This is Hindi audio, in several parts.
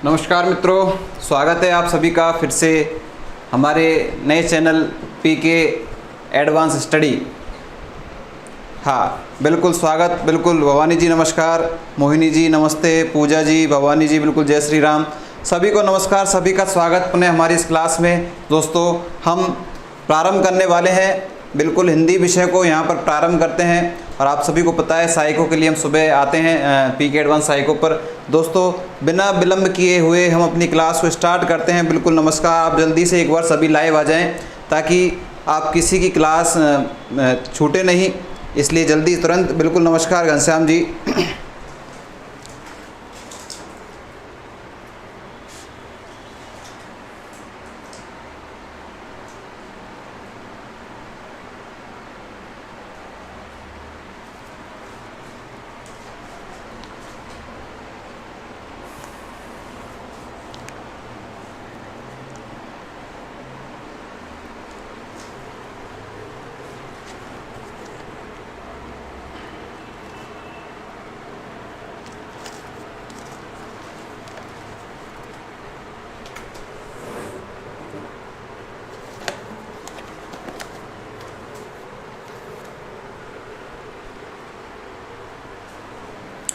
नमस्कार मित्रों, स्वागत है आप सभी का फिर से हमारे नए चैनल पीके एडवांस स्टडी। हाँ बिल्कुल स्वागत। बिल्कुल भवानी जी नमस्कार, मोहिनी जी नमस्ते, पूजा जी, भवानी जी बिल्कुल जय श्री राम, सभी को नमस्कार, सभी का स्वागत पुनः हमारी इस क्लास में। दोस्तों हम प्रारंभ करने वाले हैं, बिल्कुल हिंदी विषय को यहाँ पर प्रारंभ करते हैं। और आप सभी को पता है साइको के लिए हम सुबह आते हैं पीके एडवांस साइको पर। दोस्तों बिना विलंब किए हुए हम अपनी क्लास को स्टार्ट करते हैं। बिल्कुल नमस्कार, आप जल्दी से एक बार सभी लाइव आ जाएं ताकि आप किसी की क्लास छूटे नहीं, इसलिए जल्दी तुरंत। बिल्कुल नमस्कार घनश्याम जी।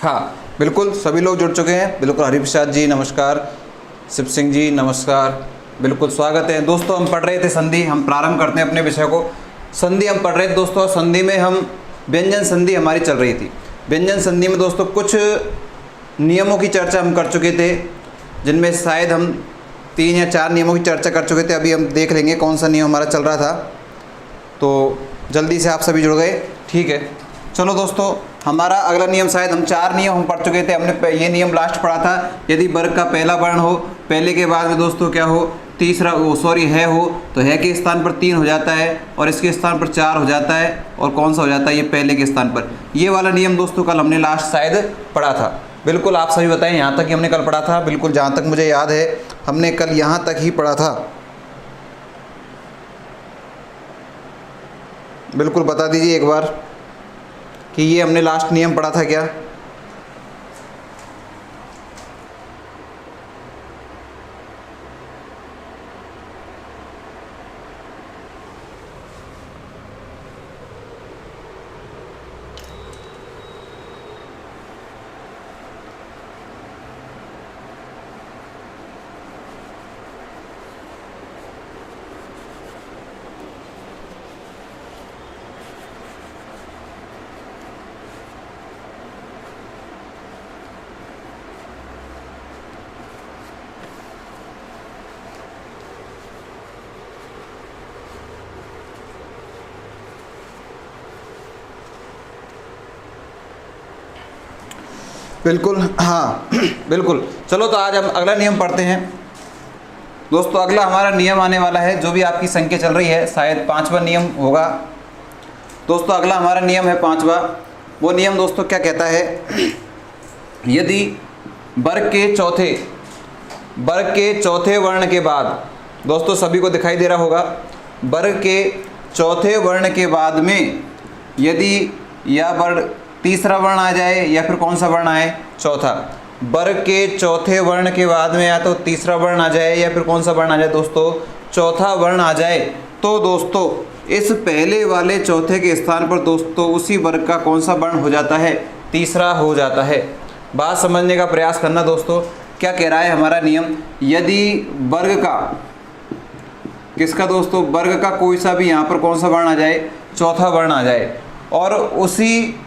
हाँ बिल्कुल सभी लोग जुड़ चुके हैं। बिल्कुल हरिप्रसाद जी नमस्कार, शिव सिंह जी नमस्कार, बिल्कुल स्वागत है। दोस्तों हम पढ़ रहे थे संधि, हम प्रारंभ करते हैं अपने विषय को। संधि हम पढ़ रहे थे दोस्तों, संधि में हम व्यंजन संधि हमारी चल रही थी। व्यंजन संधि में दोस्तों कुछ नियमों की चर्चा हम कर चुके थे, जिनमें शायद हम 3 या 4 नियमों की चर्चा कर चुके थे। अभी हम देख लेंगे कौन सा नियम हमारा चल रहा था। तो जल्दी से आप सभी जुड़ गए, ठीक है। चलो दोस्तों हमारा अगला नियम, शायद हम 4 नियम हम पढ़ चुके थे। हमने ये नियम लास्ट पढ़ा था, यदि वर्ग का पहला वर्ण हो, पहले के बाद में दोस्तों क्या हो, तीसरा है हो, तो है के स्थान पर 3 हो जाता है और इसके स्थान पर 4 हो जाता है। और कौन सा हो जाता है, ये पहले के स्थान पर। ये वाला नियम दोस्तों कल हमने लास्ट शायद पढ़ा था। बिल्कुल आप सभी बताएं, यहाँ तक ही हमने कल पढ़ा था। बिल्कुल जहाँ तक मुझे याद है हमने कल यहाँ तक ही पढ़ा था। बिल्कुल बता दीजिए एक बार कि ये हमने लास्ट नियम पढ़ा था क्या। बिल्कुल हाँ बिल्कुल। चलो तो आज हम अगला नियम पढ़ते हैं। दोस्तों अगला हमारा नियम आने वाला है, जो भी आपकी संख्या चल रही है, शायद 5वां नियम होगा। दोस्तों अगला हमारा नियम है 5वां। वो नियम दोस्तों क्या कहता है, यदि वर्ग के चौथे वर्ण के बाद, दोस्तों सभी को दिखाई दे रहा होगा, वर्ग के चौथे वर्ण के बाद में यदि या वर्ग तीसरा वर्ण आ जाए या फिर कौन सा वर्ण आए, चौथा। वर्ग के चौथे वर्ण के बाद में या तो तीसरा वर्ण आ जाए या फिर कौन सा वर्ण आ जाए दोस्तों, चौथा वर्ण आ जाए, तो दोस्तों इस पहले वाले चौथे के स्थान पर दोस्तों उसी वर्ग का कौन सा वर्ण हो जाता है, तीसरा हो जाता है। बात समझने का प्रयास करना दोस्तों, क्या कह रहा है हमारा नियम, यदि वर्ग का, किसका दोस्तों, वर्ग का कोई सा भी यहाँ पर कौन सा वर्ण आ जाए, चौथा वर्ण आ जाए, और उसी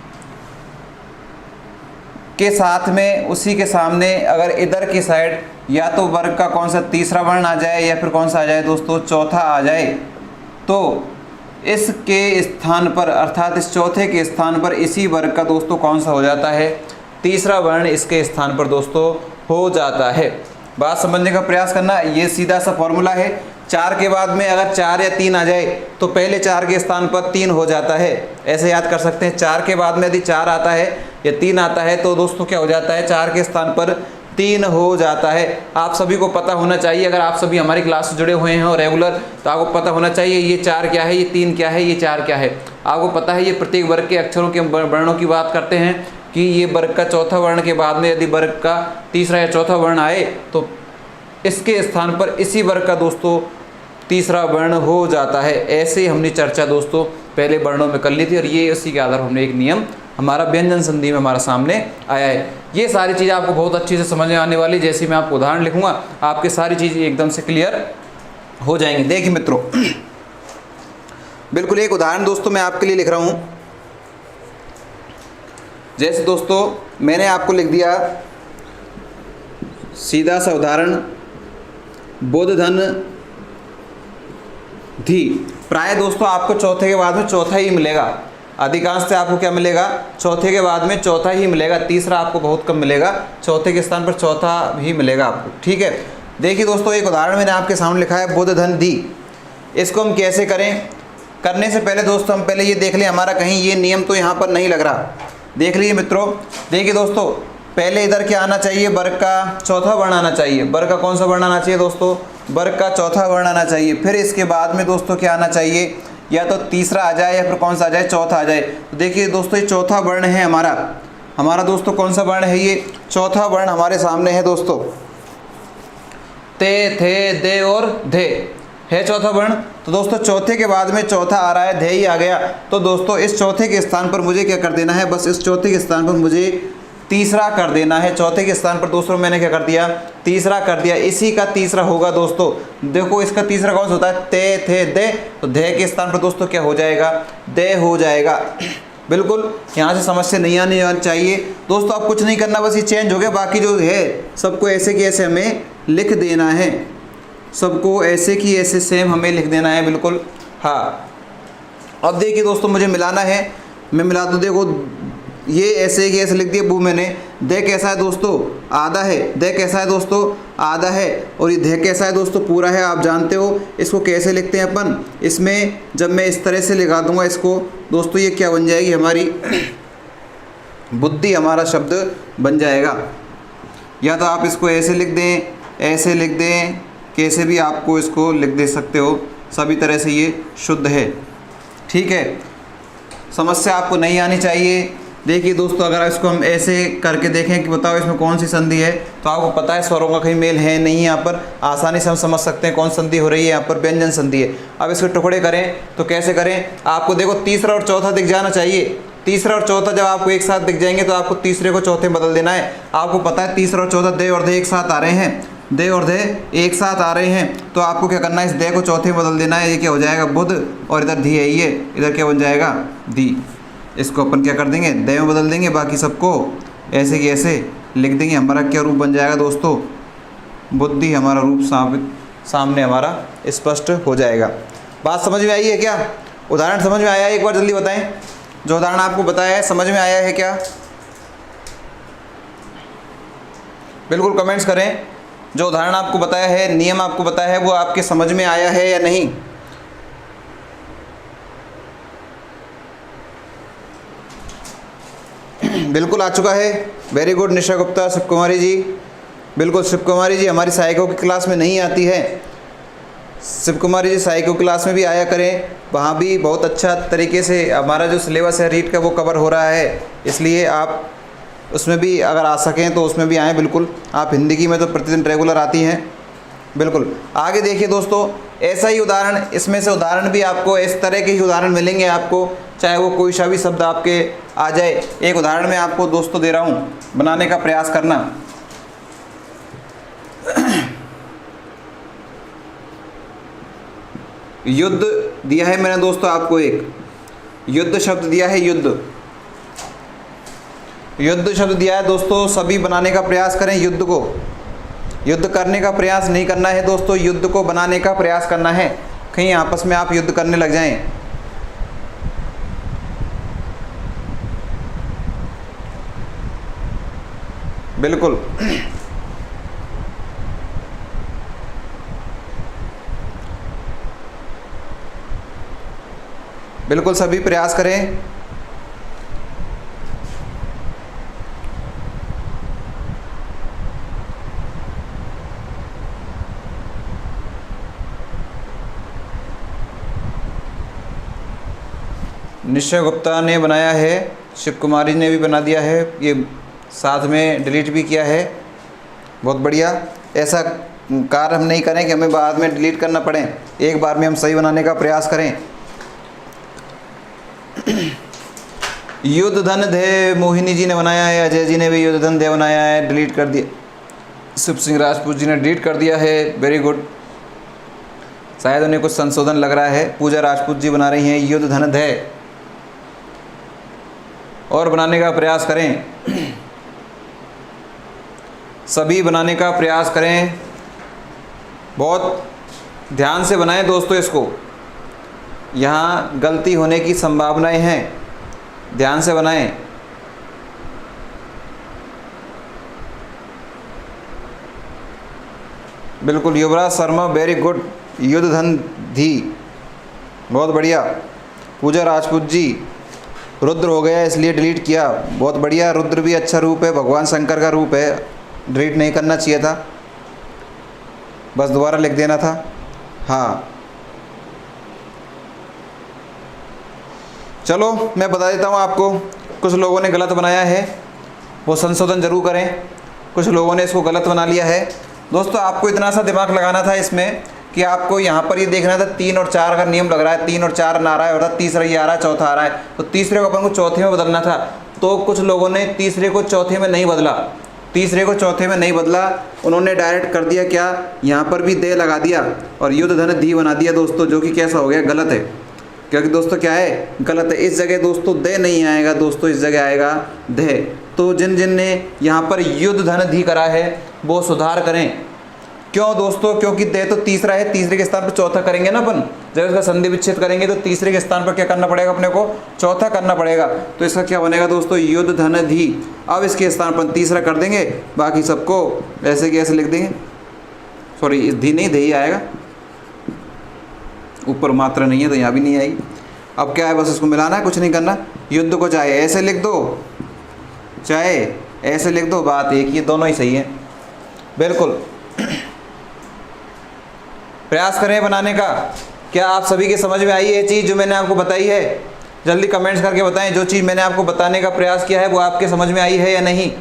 के साथ में उसी के सामने अगर इधर की साइड या तो वर्ग का कौन सा तीसरा वर्ण आ जाए या फिर कौन सा आ जाए दोस्तों, चौथा आ जाए, तो इसके स्थान पर, अर्थात इस चौथे के स्थान पर इसी वर्ग का दोस्तों कौन सा हो जाता है, तीसरा वर्ण इसके स्थान पर दोस्तों हो जाता है। बात समझने का प्रयास करना, ये सीधा सा फॉर्मूला है। 4 के बाद में अगर 4 या 3 आ जाए तो पहले 4 के स्थान पर 3 हो जाता है, ऐसे याद कर सकते हैं। 4 के बाद में यदि 4 आता है या 3 आता है तो दोस्तों क्या हो जाता है, 4 के स्थान पर 3 हो जाता है। आप सभी को पता होना चाहिए, अगर आप सभी हमारी क्लास से जुड़े हुए हैं और रेगुलर, तो आपको पता होना चाहिए ये 4 क्या है, ये 3 क्या है, ये 4 क्या है। आपको पता है ये प्रत्येक वर्ग के अक्षरों के वर्णों की बात करते हैं। कि ये वर्ग का चौथा वर्ण के बाद में यदि वर्ग का तीसरा या चौथा वर्ण आए तो इसके स्थान पर इसी वर्ग का दोस्तों तीसरा वर्ण हो जाता है। ऐसे ही हमने चर्चा दोस्तों पहले वर्णों में कर ली थी और ये उसी के आधार पर हमने एक नियम हमारा व्यंजन संधि में हमारा सामने आया है। ये सारी चीज़ें आपको बहुत अच्छी से समझ में आने वाली, जैसे मैं आपको उदाहरण लिखूंगा आपके सारी चीज़ें एकदम से क्लियर हो जाएंगी। देखिए मित्रों, बिल्कुल एक उदाहरण दोस्तों मैं आपके लिए लिख रहा हूँ। जैसे दोस्तों मैंने आपको लिख दिया सीधा सा उदाहरण, बुध धन धी। प्राय दोस्तों आपको चौथे के बाद में चौथा ही मिलेगा, अधिकांश से आपको क्या मिलेगा, चौथे के बाद में चौथा ही मिलेगा, तीसरा आपको बहुत कम मिलेगा, चौथे के स्थान पर चौथा ही मिलेगा आपको। ठीक है, देखिए दोस्तों एक उदाहरण मैंने आपके सामने लिखा है बुध धन धी। इसको हम कैसे करें, करने से पहले दोस्तों हम पहले ये देख लें हमारा कहीं ये नियम तो यहाँ पर नहीं लग रहा। देख लीजिए मित्रों, देखिए दोस्तों पहले इधर क्या आना चाहिए, वर्ग का चौथा वर्ण आना चाहिए। वर्ग का कौन सा वर्ण आना चाहिए दोस्तों, वर्ग का चौथा वर्ण आना चाहिए। फिर इसके बाद में दोस्तों क्या आना चाहिए, या तो तीसरा आ जाए या फिर कौन सा आ जाए, चौथा आ जाए। तो देखिए दोस्तों ये चौथा वर्ण है हमारा दोस्तों कौन सा वर्ण है, ये चौथा वर्ण हमारे सामने है दोस्तों। ते थे दे और धे है चौथा वर्ण। तो दोस्तों चौथे के बाद में चौथा आ रहा है, धे ही आ गया। तो दोस्तों इस चौथे के स्थान पर मुझे क्या कर देना है, बस इस चौथे के स्थान पर मुझे तीसरा कर देना है। चौथे के स्थान पर दोस्तों मैंने क्या कर दिया, तीसरा कर दिया। इसी का तीसरा होगा दोस्तों, देखो इसका तीसरा कौन सा होता है, ते थे दे। तो धे के स्थान पर दोस्तों क्या हो जाएगा, दे हो जाएगा। बिल्कुल यहाँ से समस्या नहीं आनी चाहिए दोस्तों। अब कुछ नहीं करना, बस ये चेंज हो गया, बाकी जो है सबको ऐसे की ऐसे हमें लिख देना है, सबको ऐसे की ऐसे सेम हमें लिख देना है। बिल्कुल हाँ। अब देखिए दोस्तों मुझे मिलाना है, मैं मिला दूँ। देखो ये ऐसे की ऐसे लिख दिया बू मैंने। दे कैसा है दोस्तों, आधा है। दे कैसा है दोस्तों, आधा है। और ये धे कैसा है दोस्तों, पूरा है। आप जानते हो इसको कैसे लिखते हैं अपन, इसमें जब मैं इस तरह से लिखा दूंगा इसको दोस्तों, ये क्या बन जाएगी हमारी बुद्धि, हमारा शब्द बन जाएगा। या तो आप इसको ऐसे लिख दें, ऐसे लिख दें, कैसे भी आपको इसको लिख दे सकते हो, सभी तरह से ये शुद्ध है। ठीक है, समस्या आपको नहीं आनी चाहिए। देखिए दोस्तों अगर इसको हम ऐसे करके देखें कि बताओ इसमें कौन सी संधि है, तो आपको पता है स्वरों का कहीं मेल है नहीं। यहाँ पर आसानी से हम समझ सकते हैं कौन संधि हो रही है, यहाँ पर व्यंजन संधि है। अब इसके टुकड़े करें तो कैसे करें, आपको देखो तीसरा और चौथा दिख जाना चाहिए। तीसरा और चौथा जब आपको एक साथ दिख जाएंगे तो आपको तीसरे को चौथे में बदल देना है। आपको पता है तीसरा और चौथा दे और दे एक साथ आ रहे हैं, दे और दे एक साथ आ रहे हैं। तो आपको क्या करना है, इस दे को चौथे में बदल देना है। ये क्या हो जाएगा, बुध, और इधर धी है, ये इधर क्या बन जाएगा, दी। इसको अपन क्या कर देंगे, दे में बदल देंगे, बाकी सबको ऐसे की ऐसे लिख देंगे। हमारा क्या रूप बन जाएगा दोस्तों, बुद्धि। हमारा रूप सामने हमारा स्पष्ट हो जाएगा। बात समझ में आई है क्या, उदाहरण समझ में आया है, एक बार जल्दी बताएं। जो उदाहरण आपको बताया है समझ में आया है क्या, बिल्कुल कमेंट्स करें। जो उदाहरण आपको बताया है, नियम आपको बताया है, वो आपके समझ में आया है या नहीं। बिल्कुल आ चुका है, वेरी गुड। निशा गुप्ता, शिव कुमारी जी, बिल्कुल शिव कुमारी जी हमारी सहायकों की क्लास में नहीं आती है। शिव कुमारी जी सहायकों क्लास में भी आया करें, वहाँ भी बहुत अच्छा तरीके से हमारा जो सिलेबस है रीट का वो कवर हो रहा है, इसलिए आप उसमें भी अगर आ सकें तो उसमें भी आएँ। बिल्कुल आप हिंदी की में तो प्रतिदिन रेगुलर आती हैं। बिल्कुल आगे देखिए दोस्तों, ऐसा ही उदाहरण, इसमें से उदाहरण भी आपको इस तरह के ही उदाहरण मिलेंगे आपको, चाहे वो कोई सा भी शब्द आपके आ जाए। एक उदाहरण मैं आपको दोस्तों दे रहा हूँ, बनाने का प्रयास करना। युद्ध दिया है मैंने दोस्तों आपको, एक युद्ध शब्द दिया है, युद्ध शब्द दिया है दोस्तों। सभी बनाने का प्रयास करें युद्ध को। युद्ध करने का प्रयास नहीं करना है दोस्तों, युद्ध को बनाने का प्रयास करना है। कहीं आपस में आप युद्ध करने लग जाएं। बिल्कुल बिल्कुल सभी प्रयास करें। निश्चय गुप्ता ने बनाया है शिव कुमारी ने भी बना दिया है, ये साथ में डिलीट भी किया है। बहुत बढ़िया। ऐसा कार्य हम नहीं करें कि हमें बाद में डिलीट करना पड़े, एक बार में हम सही बनाने का प्रयास करें। युद्ध धन धे मोहिनी जी ने बनाया है, अजय जी ने भी युद्ध धन धे बनाया है, डिलीट कर दिया। शिव सिंह राजपूत जी ने डिलीट कर दिया है, वेरी गुड। शायद उन्हें कुछ संशोधन लग रहा है। पूजा राजपूत जी बना रही हैं युद्ध धन धे, और बनाने का प्रयास करें, सभी बनाने का प्रयास करें, बहुत ध्यान से बनाएं दोस्तों। इसको यहाँ गलती होने की संभावनाएं हैं, ध्यान से बनाएं। बिल्कुल युवराज शर्मा, वेरी गुड। युद्ध धन धी, बहुत बढ़िया। पूजा राजपूत जी, रुद्र हो गया इसलिए डिलीट किया, बहुत बढ़िया। रुद्र भी अच्छा रूप है, भगवान शंकर का रूप है, डिलीट नहीं करना चाहिए था, बस दोबारा लिख देना था। हाँ चलो मैं बता देता हूँ आपको, कुछ लोगों ने गलत बनाया है, वो संशोधन जरूर करें। कुछ लोगों ने इसको गलत बना लिया है। दोस्तों आपको इतना सा दिमाग लगाना था इसमें कि आपको यहाँ पर ये देखना था 3 और 4 का नियम लग रहा है, 3 और 4 ना आ रहा है, अर्थात तीसरा ये आ रहा है, चौथा आ रहा है, तो तीसरे को अपन को चौथे में बदलना था। तो कुछ लोगों ने तीसरे को चौथे में नहीं बदला, तीसरे को चौथे में नहीं बदला, उन्होंने डायरेक्ट कर दिया क्या, यहाँ पर भी दे लगा दिया और युद्ध धन धी बना दिया दोस्तों, जो कि कैसा हो गया, गलत है। क्योंकि दोस्तों क्या है, गलत है। इस जगह दोस्तों दे नहीं आएगा दोस्तों, इस जगह आएगा दे। तो जिन जिन ने यहाँ पर युद्ध धन धी करा है वो सुधार करें। क्यों दोस्तों, क्योंकि दे तो तीसरा है, तीसरे के स्थान पर चौथा करेंगे ना अपन, जब इसका संधि विच्छेद करेंगे तो तीसरे के स्थान पर क्या करना पड़ेगा, अपने को चौथा करना पड़ेगा। तो इसका क्या बनेगा दोस्तों, युद्ध धन धी। अब इसके स्थान पर तीसरा कर देंगे, बाकी सबको ऐसे के ऐसे लिख देंगे। सॉरी, इस धी नहीं, दे ही आएगा, ऊपर मात्रा नहीं है तो यहाँ भी नहीं आई। अब क्या है, बस इसको मिलाना है, कुछ नहीं करना। युद्ध को चाहे ऐसे लिख दो चाहे ऐसे लिख दो, बात एक ही, दोनों ही सही है। बिल्कुल प्रयास करें बनाने का। क्या आप सभी के समझ में आई है चीज़ जो मैंने आपको बताई है? जल्दी कमेंट्स करके बताएं, जो चीज़ मैंने आपको बताने का प्रयास किया है वो आपके समझ में आई है या नहीं।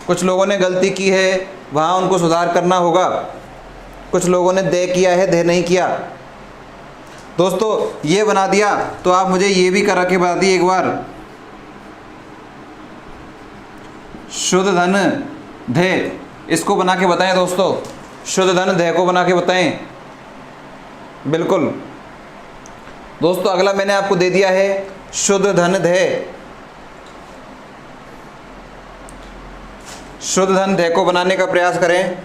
कुछ लोगों ने गलती की है, वहाँ उनको सुधार करना होगा। कुछ लोगों ने दे किया है, दे नहीं किया। दोस्तों ये बना दिया तो आप मुझे ये भी करा के बता दिए एक बार, शुद्ध धन धे, इसको बना के बताएं दोस्तों, शुद्ध धन धे को बना के बताएं। बिल्कुल दोस्तों, अगला मैंने आपको दे दिया है शुद्ध धन धे। शुद्ध धन धे को बनाने का प्रयास करें।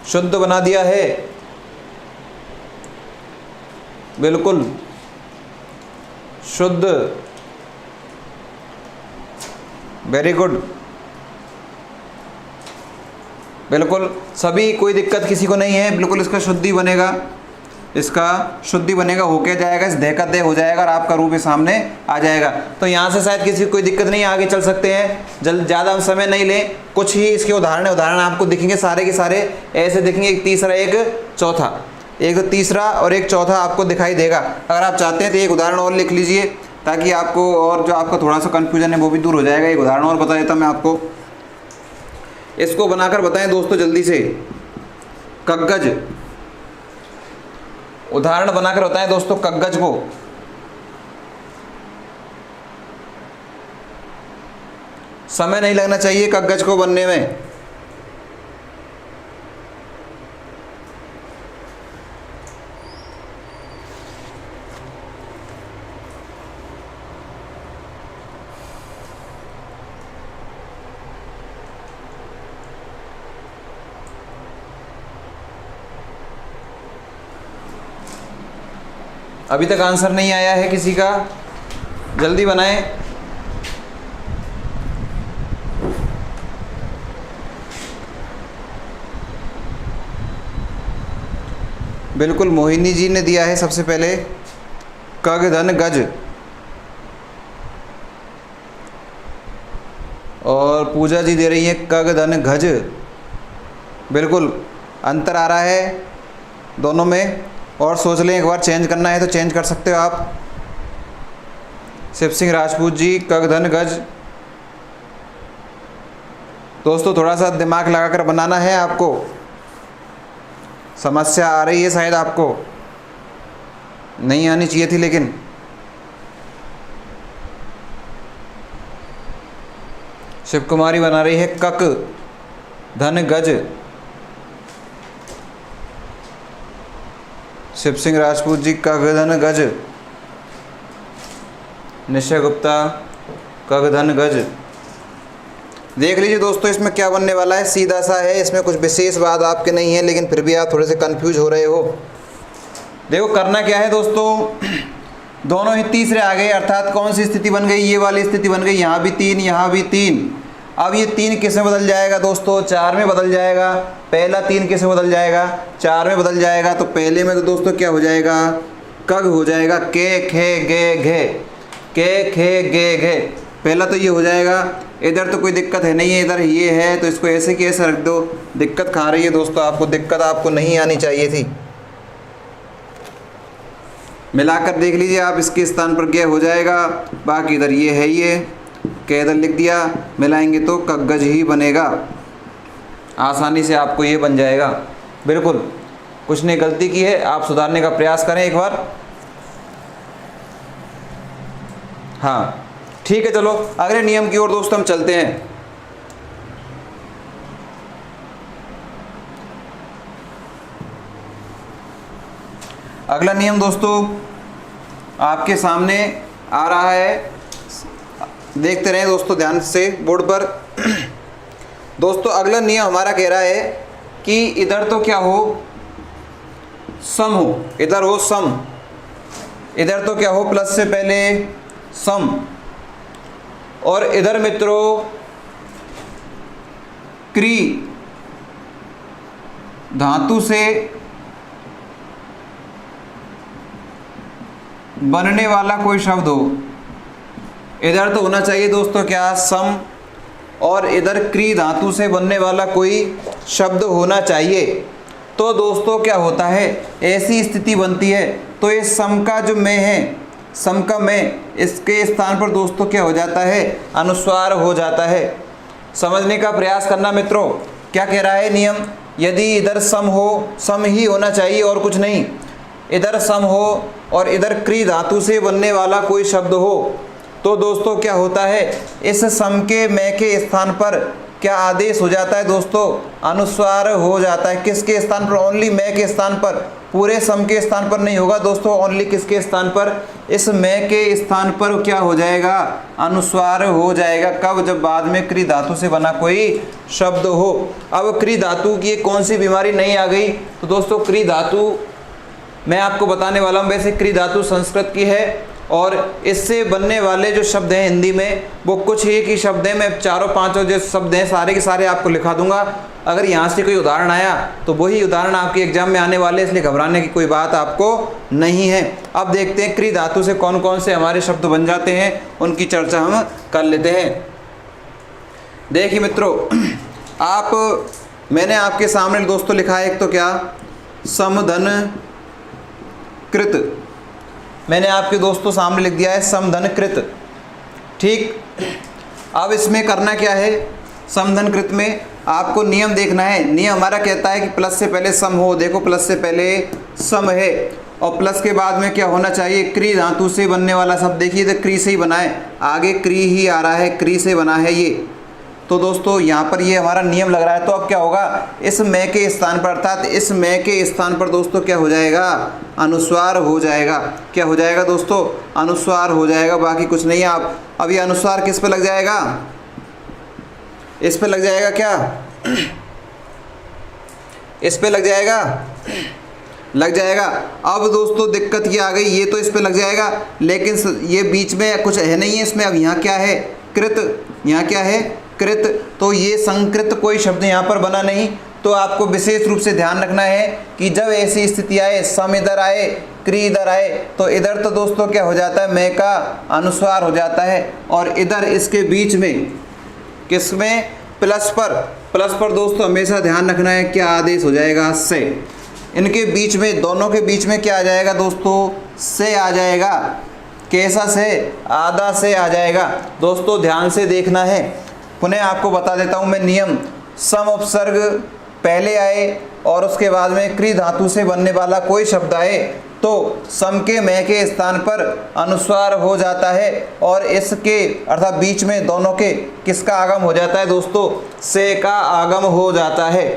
शुद्ध बना दिया है, बिल्कुल शुद्ध, वेरी गुड। बिल्कुल सभी, कोई दिक्कत किसी को नहीं है। बिल्कुल इसका शुद्धि बनेगा, इसका शुद्धि बनेगा, हो क्या जाएगा, इस दे का दे हो जाएगा और आपका रूप सामने आ जाएगा। तो यहाँ से शायद किसी को कोई दिक्कत नहीं, आगे चल सकते हैं। ज़्यादा हम समय नहीं लें, कुछ ही इसके उदाहरण आपको दिखेंगे, सारे के सारे ऐसे दिखेंगे, एक तीसरा एक चौथा, एक तीसरा और एक चौथा आपको दिखाई देगा। अगर आप चाहते हैं तो एक उदाहरण और लिख लीजिए, ताकि आपको और जो आपका थोड़ा सा कन्फ्यूजन है वो भी दूर हो जाएगा। एक उदाहरण और बता देता मैं आपको, इसको बनाकर बताएं दोस्तों जल्दी से। कग्गज, उदाहरण बनाकर बताएं दोस्तों कग्गज को। समय नहीं लगना चाहिए कग्गज को बनने में। अभी तक आंसर नहीं आया है किसी का, जल्दी बनाएं। बिल्कुल मोहिनी जी ने दिया है सबसे पहले, कग धन गज, और पूजा जी दे रही है कग धन गज। बिल्कुल अंतर आ रहा है दोनों में, और सोच लें एक बार चेंज करना है तो चेंज कर सकते हो आप। शिव सिंह राजपूत जी कग धन गज। दोस्तों थोड़ा सा दिमाग लगाकर बनाना है आपको, समस्या आ रही है शायद आपको, नहीं आनी चाहिए थी लेकिन। शिव कुमारी बना रही है कक धन गज। शिव सिंह राजपूत जी कक धन गज। निश्चय गुप्ता कक धन गज। देख लीजिए दोस्तों इसमें क्या बनने वाला है, सीधा सा है, इसमें कुछ विशेष बात आपके नहीं है, लेकिन फिर भी आप थोड़े से कंफ्यूज हो रहे हो। देखो करना क्या है दोस्तों, दोनों ही तीसरे आ गए, अर्थात कौन सी स्थिति बन गई, ये वाली स्थिति बन गई। यहाँ भी 3, यहाँ भी 3। अब ये 3 किस में बदल जाएगा दोस्तों, 4 में बदल जाएगा। पहला 3 किस में बदल जाएगा, 4 में बदल जाएगा। तो पहले में तो दोस्तों क्या हो जाएगा, कग हो जाएगा, के खे गे घे, के खे गे घे। पहला तो ये हो जाएगा। इधर तो कोई दिक्कत है नहीं है, इधर ये है तो इसको ऐसे की ऐसे रख दो। दिक्कत खा रही है दोस्तों आपको, दिक्कत आपको नहीं आनी चाहिए थी। मिलाकर देख लीजिए आप, इसके स्थान पर गे हो जाएगा, बाकी इधर ये है, ये के इधर लिख दिया, मिलाएंगे तो कग्गज ही बनेगा। आसानी से आपको ये बन जाएगा। बिल्कुल कुछ नहीं, गलती की है, आप सुधारने का प्रयास करें एक बार। हाँ ठीक है, चलो अगले नियम की ओर दोस्तों हम चलते हैं। अगला नियम दोस्तों आपके सामने आ रहा है, देखते रहें दोस्तों ध्यान से बोर्ड पर। दोस्तों अगला नियम हमारा कह रहा है कि इधर तो क्या हो, सम हो, इधर हो सम, इधर तो क्या हो प्लस से पहले सम, और इधर मित्रों क्री धातु से बनने वाला कोई शब्द हो। इधर तो होना चाहिए दोस्तों क्या, सम, और इधर क्री धातु से बनने वाला कोई शब्द होना चाहिए। तो दोस्तों क्या होता है, ऐसी स्थिति बनती है तो ये सम का जो में है, सम का में, इसके स्थान पर दोस्तों क्या हो जाता है, अनुस्वार हो जाता है। समझने का प्रयास करना मित्रों, क्या कह रहा है नियम, यदि इधर सम हो, सम ही होना चाहिए और कुछ नहीं, इधर सम हो और इधर क्री धातु से बनने वाला कोई शब्द हो, तो दोस्तों क्या होता है, इस सम के में के स्थान पर क्या आदेश हो जाता है दोस्तों, अनुस्वार हो जाता है। किसके स्थान पर, ओनली में के स्थान पर, पूरे सम के स्थान पर नहीं होगा दोस्तों, ओनली किसके स्थान पर, इस में के स्थान पर क्या हो जाएगा, अनुस्वार हो जाएगा। कब, जब बाद में क्री धातु से बना कोई शब्द हो। अब क्री धातु की कौन सी बीमारी नहीं आ गई, तो दोस्तों क्री धातु मैं आपको बताने वाला हूँ। वैसे क्री धातु संस्कृत की है और इससे बनने वाले जो शब्द हैं हिंदी में वो कुछ ही की शब्द हैं। मैं चारों पांचों जो शब्द हैं सारे के सारे आपको लिखा दूंगा। अगर यहाँ से कोई उदाहरण आया तो वही उदाहरण आपके एग्जाम में आने वाले, इसलिए घबराने की कोई बात आपको नहीं है। अब देखते हैं क्री धातु से कौन कौन से हमारे शब्द बन जाते हैं, उनकी चर्चा हम कर लेते हैं। देखिए मित्रों, मैंने आपके सामने दोस्तों लिखा है, एक तो क्या, समधन कृत, मैंने आपके दोस्तों सामने लिख दिया है समधन कृत। ठीक, अब इसमें करना क्या है, समधन कृत में आपको नियम देखना है। नियम हमारा कहता है कि प्लस से पहले सम हो, देखो प्लस से पहले सम है और प्लस के बाद में क्या होना चाहिए, क्री धातु से बनने वाला शब्द। देखिए तो क्री से ही बना है, आगे क्री ही आ रहा है, क्री से बना है ये। तो दोस्तों यहाँ पर ये हमारा नियम लग रहा है। तो अब क्या होगा, इस में के स्थान पर, अर्थात इस में के स्थान पर दोस्तों क्या हो जाएगा, अनुस्वार हो जाएगा। क्या हो जाएगा दोस्तों, अनुस्वार हो जाएगा, बाकी कुछ नहीं है। आप अब ये अनुस्वार किस पे लग जाएगा, इस पे लग जाएगा, क्या इस पे लग जाएगा, लग जाएगा। अब दोस्तों दिक्कत ये आ गई, ये तो इस पे लग जाएगा लेकिन ये बीच में कुछ है नहीं है इसमें। अब यहाँ क्या है, कृत, यहाँ क्या है, कृत, तो ये संकृत कोई शब्द यहाँ पर बना नहीं। तो आपको विशेष रूप से ध्यान रखना है कि जब ऐसी स्थिति आए, सम इधर आए, क्री इधर आए, तो इधर तो दोस्तों क्या हो जाता है, में का अनुस्वार हो जाता है और इधर इसके बीच में किसमें? प्लस पर। प्लस पर दोस्तों हमेशा ध्यान रखना है क्या आदेश हो जाएगा? से। इनके बीच में, दोनों के बीच में क्या आ जाएगा दोस्तों? से आ जाएगा। कैसा से? आधा से आ जाएगा। दोस्तों ध्यान से देखना है, पुनः आपको बता देता हूँ मैं नियम। सम उपसर्ग पहले आए और उसके बाद में क्री धातु से बनने वाला कोई शब्द आए तो सम के मैं के स्थान पर अनुस्वार हो जाता है और इसके अर्थात बीच में दोनों के किसका आगम हो जाता है दोस्तों? से का आगम हो जाता है।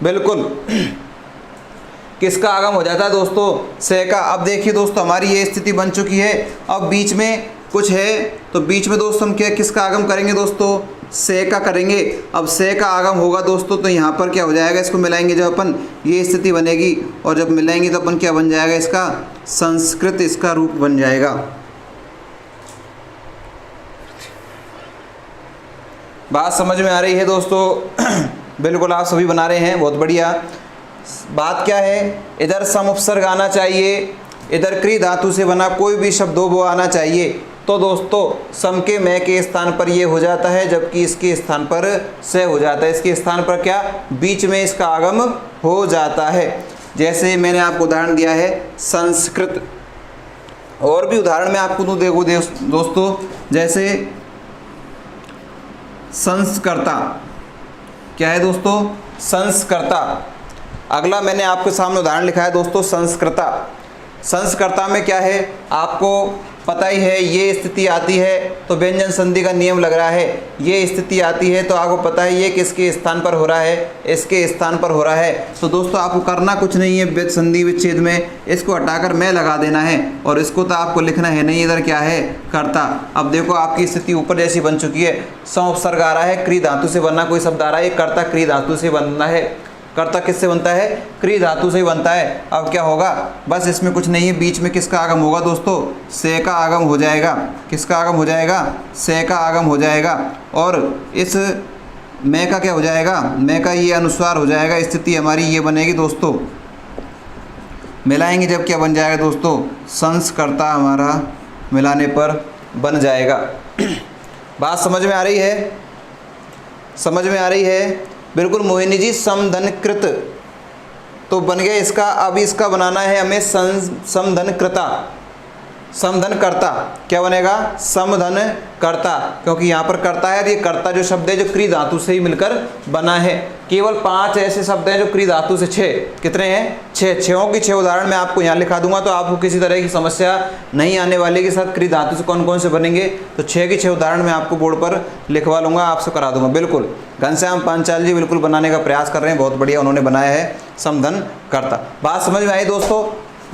बिल्कुल किसका आगम हो जाता है दोस्तों? से का। अब देखिए दोस्तों हमारी ये स्थिति बन चुकी है। अब बीच में कुछ है तो बीच में दोस्तों हम क्या किसका आगम करेंगे दोस्तों? से का करेंगे। अब से का आगम होगा दोस्तों तो यहाँ पर क्या हो जाएगा? इसको मिलाएंगे जब अपन, ये स्थिति बनेगी और जब मिलाएंगे तो अपन क्या बन जाएगा? इसका संस्कृत इसका रूप बन जाएगा। बात समझ में आ रही है दोस्तों? बिल्कुल आप सभी बना रहे हैं, बहुत बढ़िया। बात क्या है? इधर सम उपसर्ग आना चाहिए, इधर क्री धातु से बना कोई भी शब्द हो वो आना चाहिए। तो दोस्तों सम के मैं के स्थान पर ये हो जाता है, जबकि इसके स्थान पर से हो जाता है। इसके स्थान पर क्या? बीच में इसका आगम हो जाता है। जैसे मैंने आपको उदाहरण दिया है संस्कृत, और भी उदाहरण मैं आपको दूँ देखो दोस्तों, जैसे संस्कर्ता। क्या है दोस्तों? संस्कर्ता। अगला मैंने आपके सामने उदाहरण लिखा है दोस्तों संस्कृता। संस्कृता में क्या है आपको पता ही है, ये स्थिति आती है तो व्यंजन संधि का नियम लग रहा है। ये स्थिति आती है तो आपको पता है ये किसके स्थान पर हो रहा है? इसके स्थान पर हो रहा है। तो दोस्तों आपको करना कुछ नहीं है, संधि विच्छेद में इसको हटाकर मैं लगा देना है और इसको तो आपको लिखना है नहीं, इधर क्या है? कर्ता। अब देखो आपकी स्थिति ऊपर जैसी बन चुकी है। सम उपसर्ग आ रहा है, क्री धातु से बनना कोई शब्द आ रहा है, कर्ता क्री धातु से बनना है। कर्ता किससे बनता है? क्री धातु से ही बनता है। अब क्या होगा? बस इसमें कुछ नहीं है, बीच में किसका आगम होगा दोस्तों? से का आगम हो जाएगा। किसका आगम हो जाएगा? से का आगम हो जाएगा। और इस मैं का क्या हो जाएगा? मैं का ये अनुस्वार हो जाएगा। स्थिति हमारी ये बनेगी दोस्तों। मिलाएंगे जब क्या बन जाएगा दोस्तों? संस्कर्ता हमारा मिलाने पर बन जाएगा। बात समझ में आ रही है? समझ में आ रही है? बिल्कुल मोहिनी जी। समधनकृत तो बन गया इसका। अब इसका बनाना है हमें समधनकृता। समधनकर्ता क्या बनेगा? समधनकर्ता, क्योंकि यहाँ पर कर्ता है और ये कर्ता जो शब्द है जो क्री धातु से ही मिलकर बना है। केवल 5 ऐसे शब्द हैं जो क्री धातु से 6, कितने हैं? 6। 6 की 6 उदाहरण मैं आपको यहाँ लिखा दूंगा तो आपको किसी तरह की समस्या नहीं आने वाली के साथ क्री धातु से कौन कौन से बनेंगे। तो 6 की 6 उदाहरण मैं आपको बोर्ड पर लिखवा लूँगा, आपसे करा दूंगा। बिल्कुल घनश्याम पांचाल जी बिल्कुल बनाने का प्रयास कर रहे हैं, बहुत बढ़िया उन्होंने बनाया है समधनकर्ता। बात समझ में आई दोस्तों?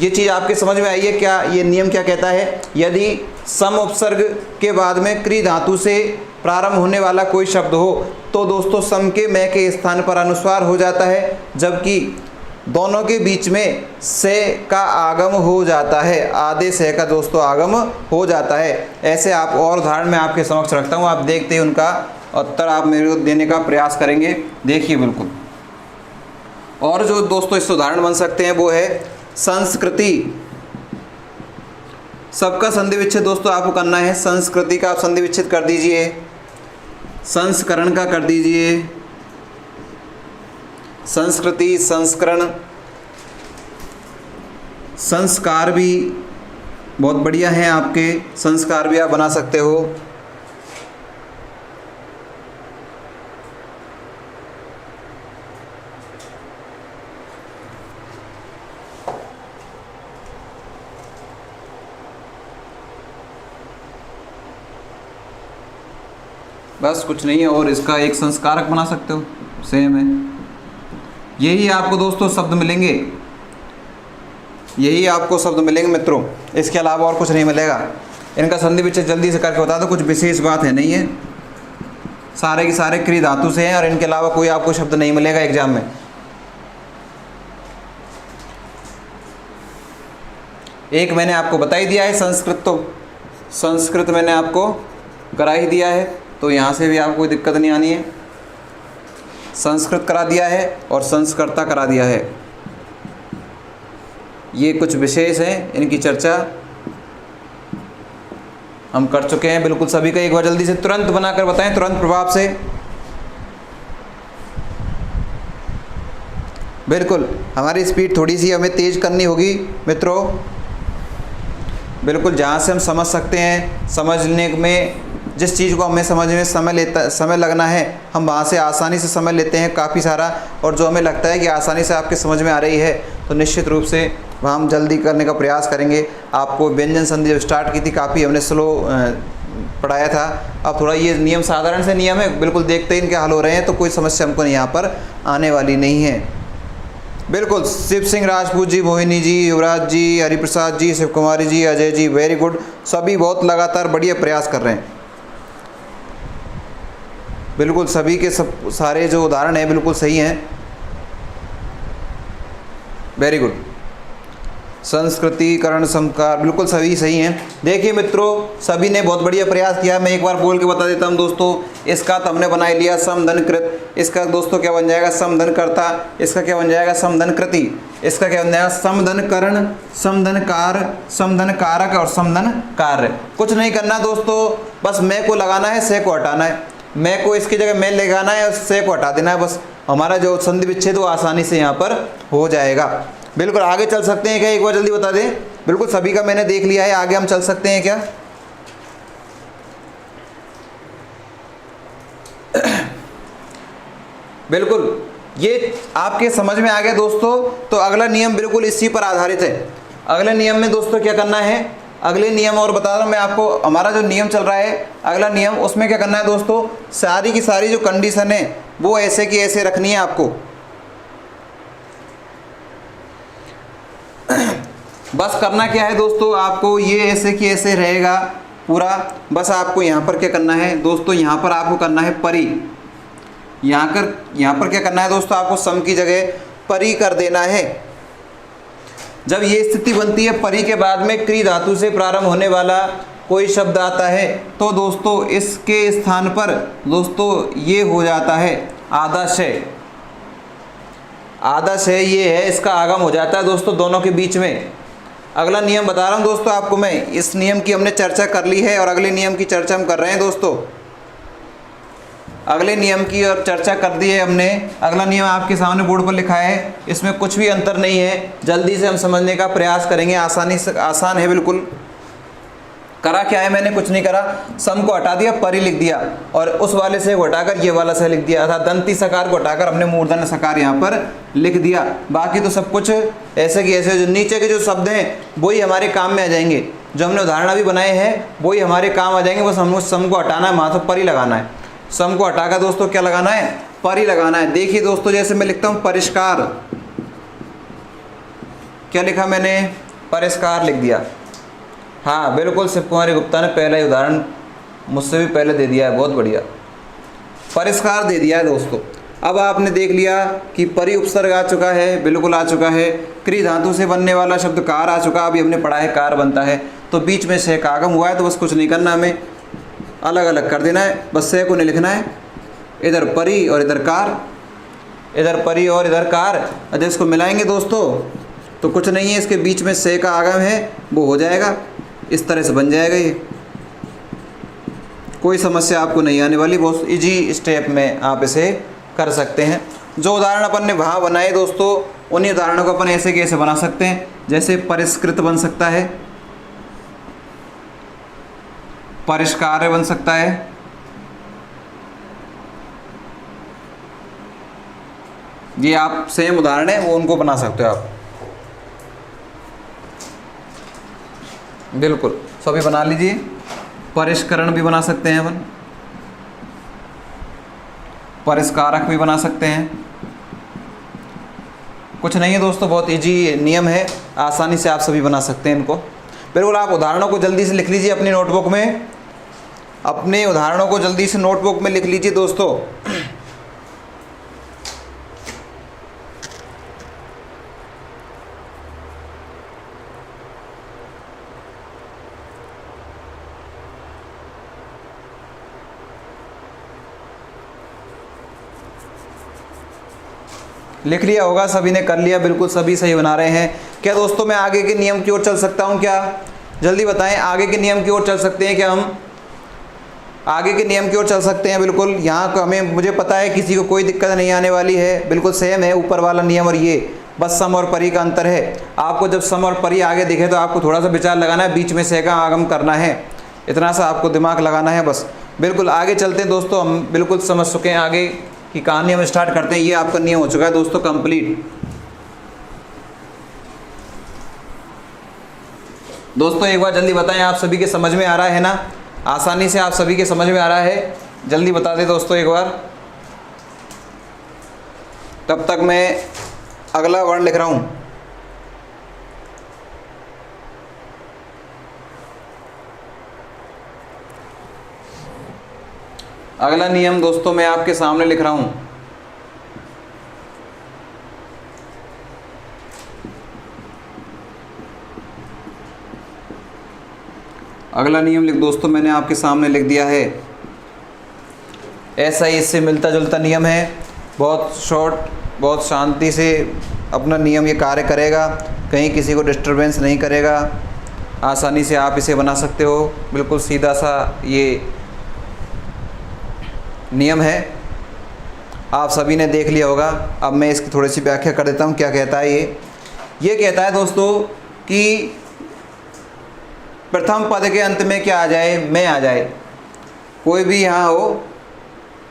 ये चीज़ आपके समझ में आई है क्या? ये नियम क्या कहता है? यदि सम उपसर्ग के बाद में क्री धातु से प्रारंभ होने वाला कोई शब्द हो तो दोस्तों सम के मैं के स्थान पर अनुस्वार हो जाता है, जबकि दोनों के बीच में से का आगम हो जाता है। आधे से का दोस्तों आगम हो जाता है। ऐसे आप और उदाहरण मैं आपके समक्ष रखता हूँ, आप देखते ही उनका उत्तर आप मेरे को देने का प्रयास करेंगे। देखिए बिल्कुल। और जो दोस्तों इस उदाहरण बन सकते हैं वो है संस्कृति। सबका संधि विच्छेद दोस्तों आपको करना है। संस्कृति का आप संधि विच्छेद कर दीजिए, संस्करण का कर दीजिए। संस्कृति, संस्करण, संस्कार भी बहुत बढ़िया हैं आपके, संस्कार भी आप बना सकते हो। बस कुछ नहीं है। और इसका एक संस्कारक बना सकते हो, सेम है। यही आपको दोस्तों शब्द मिलेंगे, यही आपको शब्द मिलेंगे मित्रों, इसके अलावा और कुछ नहीं मिलेगा। इनका संधि विच्छेद जल्दी से करके बता दो, कुछ विशेष बात है नहीं है, सारे के सारे क्री धातु से हैं और इनके अलावा कोई आपको शब्द नहीं मिलेगा एग्जाम में। एक मैंने आपको बता ही दिया है संस्कृत, तो संस्कृत मैंने आपको करा ही दिया है, तो यहाँ से भी आपको कोई दिक्कत नहीं आनी है। संस्कृत करा दिया है और संस्कर्ता करा दिया है। ये कुछ विशेष हैं, इनकी चर्चा हम कर चुके हैं बिल्कुल सभी का। एक बार जल्दी से तुरंत बनाकर बताएं, तुरंत प्रभाव से। बिल्कुल हमारी स्पीड थोड़ी सी हमें तेज़ करनी होगी मित्रों। बिल्कुल जहाँ से हम समझ सकते हैं, समझने में जिस चीज़ को हमें समझने में समय लगना है, हम वहाँ से आसानी से समझ लेते हैं काफ़ी सारा। और जो हमें लगता है कि आसानी से आपके समझ में आ रही है, तो निश्चित रूप से वहाँ हम जल्दी करने का प्रयास करेंगे। आपको व्यंजन संधि जब स्टार्ट की थी काफ़ी हमने स्लो पढ़ाया था। अब थोड़ा ये नियम साधारण से नियम है, बिल्कुल देखते ही इनके हल हो रहे हैं, तो कोई समस्या हमको यहाँ पर आने वाली नहीं है। बिल्कुल शिव सिंह राजपूत जी, मोहिनी जी, युवराज जी, हरिप्रसाद जी, शिव कुमारी जी, अजय जी, वेरी गुड। सभी बहुत लगातार बढ़िया प्रयास कर रहे हैं। बिल्कुल सभी के सब सारे जो उदाहरण हैं बिल्कुल सही हैं। Very good. संस्कृति, करण, संस्कार, बिल्कुल सभी सही हैं। देखिए मित्रों, सभी ने बहुत बढ़िया प्रयास किया। मैं एक बार बोल के बता देता हूं दोस्तों। इसका तो हमने बना लिया समधन कृत। इसका दोस्तों क्या बन जाएगा? समधन कर्ता। इसका क्या बन जाएगा? समधन कृति। इसका क्या बन जाएगा? समधन करण, समधन कार, समधन कारक और समधन कार्य। कुछ नहीं करना दोस्तों, बस मैं को लगाना है, से को हटाना है। मैं को इसकी जगह मैं लगाना है और से को हटा देना है। बस हमारा जो संधि विच्छेद वो आसानी से यहाँ पर हो जाएगा। बिल्कुल आगे चल सकते हैं क्या? एक बार जल्दी बता दें। बिल्कुल सभी का मैंने देख लिया है, आगे हम चल सकते हैं क्या? बिल्कुल ये आपके समझ में आ गया दोस्तों। तो अगला नियम बिल्कुल इसी पर आधारित है। अगले नियम में दोस्तों क्या करना है? अगले नियम और बता रहा हूँ मैं आपको। हमारा जो नियम चल रहा है अगला नियम, उसमें क्या करना है दोस्तों? सारी की सारी जो कंडीशन है वो ऐसे की ऐसे रखनी है आपको। बस करना क्या है दोस्तों? आपको ये ऐसे की ऐसे रहेगा पूरा। बस आपको यहाँ पर क्या करना है दोस्तों? यहाँ पर आपको करना है परी। यहाँ पर क्या करना है दोस्तों? आपको सम की जगह परी कर देना है। जब ये स्थिति बनती है, परी के बाद में क्री धातु से प्रारंभ होने वाला कोई शब्द आता है, तो दोस्तों इसके स्थान पर दोस्तों ये हो जाता है आदाशय। आदाशय ये है, इसका आगम हो जाता है दोस्तों दोनों के बीच में। अगला नियम बता रहा हूँ दोस्तों आपको मैं। इस नियम की हमने चर्चा कर ली है और अगले नियम की चर्चा हम कर रहे हैं दोस्तों। अगले नियम की और चर्चा कर दी है हमने। अगला नियम आपके सामने बोर्ड पर लिखा है, इसमें कुछ भी अंतर नहीं है। जल्दी से हम समझने का प्रयास करेंगे, आसान है बिल्कुल। करा क्या है मैंने? कुछ नहीं करा। सम को हटा दिया, परी लिख दिया और उस वाले से हटाकर ये वाला से लिख दिया, अर्थात दंती सकार को हटाकर हमने मूर्धन्य सकार यहाँ पर लिख दिया। बाकी तो सब कुछ ऐसे की ऐसे, जो नीचे के जो शब्द हैं वही हमारे काम में आ जाएंगे। जो हमने उदाहरण भी बनाए हैं वही हमारे काम आ जाएंगे। बस हमको सम को हटाना है, वहाँ से परी लगाना है। सम को हटाकर दोस्तों क्या लगाना है? परी लगाना है। देखिए दोस्तों, जैसे मैं लिखता हूँ परिष्कार, क्या लिखा मैंने? परिष्कार लिख दिया। हाँ बिल्कुल, शिव कुमारी गुप्ता ने पहला ही उदाहरण मुझसे भी पहले दे दिया है, बहुत बढ़िया। परिष्कार दे दिया है दोस्तों। अब आपने देख लिया कि परि उपसर्ग आ चुका है, बिल्कुल आ चुका है। क्री धातु से बनने वाला शब्द कार आ चुका। अभी हमने पढ़ा है कार बनता है, तो बीच में से का आगम हुआ है, तो बस कुछ नहीं करना, हमें अलग अलग कर देना है। बस से को नहीं लिखना है। इधर परी और इधर कार, इधर परी और इधर कार। अगर इसको मिलाएंगे दोस्तों तो कुछ नहीं है, इसके बीच में से का आगम है वो हो जाएगा। इस तरह से बन जाएगा ये। कोई समस्या आपको नहीं आने वाली, बहुत इजी स्टेप में आप इसे कर सकते हैं। जो उदाहरण अपन ने वहाँ बनाए दोस्तों, उन्हीं उदाहरणों को अपन ऐसे कैसे बना सकते हैं। जैसे परिष्कृत बन सकता है, परिष्कार बन सकता है, ये आप सेम उदाहरण है वो उनको बना सकते हो आप। बिल्कुल सभी बना लीजिए। परिष्करण भी बना सकते हैं अपन, परिष्कारक भी बना सकते हैं। कुछ नहीं है दोस्तों, बहुत इजी नियम है, आसानी से आप सभी बना सकते हैं इनको। बिल्कुल आप उदाहरणों को जल्दी से लिख लीजिए अपनी नोटबुक में। अपने उदाहरणों को जल्दी से नोटबुक में लिख लीजिए दोस्तों। लिख लिया होगा सभी ने, कर लिया, बिल्कुल सभी सही बना रहे हैं। क्या दोस्तों मैं आगे के नियम की ओर चल सकता हूं क्या? जल्दी बताएं, आगे के नियम की ओर चल सकते हैं क्या हम? आगे के नियम की ओर चल सकते हैं बिल्कुल। यहाँ को हमें, मुझे पता है किसी को कोई दिक्कत नहीं आने वाली है, बिल्कुल सेम है ऊपर वाला नियम और ये, बस सम और परी का अंतर है। आपको जब सम और परी आगे दिखे तो आपको थोड़ा सा विचार लगाना है, बीच में से का आगम करना है, इतना सा आपको दिमाग लगाना है बस। बिल्कुल आगे चलते हैं दोस्तों, हम बिल्कुल समझ चुके हैं, आगे की कहानी हम स्टार्ट करते हैं। ये आपका नियम हो चुका है दोस्तों कंप्लीट। दोस्तों एक बार जल्दी बताएं, आप सभी के समझ में आ रहा है ना? आसानी से आप सभी के समझ में आ रहा है? जल्दी बता दें दोस्तों एक बार, तब तक मैं अगला वर्ण लिख रहा हूं। अगला नियम दोस्तों मैं आपके सामने लिख रहा हूं। अगला नियम दोस्तों मैंने आपके सामने लिख दिया है। ऐसा ही इससे मिलता जुलता नियम है, बहुत शॉर्ट, बहुत शांति से अपना नियम ये कार्य करेगा, कहीं किसी को डिस्टरबेंस नहीं करेगा, आसानी से आप इसे बना सकते हो। बिल्कुल सीधा सा ये नियम है, आप सभी ने देख लिया होगा। अब मैं इसकी थोड़ी सी व्याख्या कर देता हूँ। क्या कहता है ये कहता है दोस्तों कि प्रथम पद के अंत में क्या आ जाए? मैं आ जाए, कोई भी यहाँ हो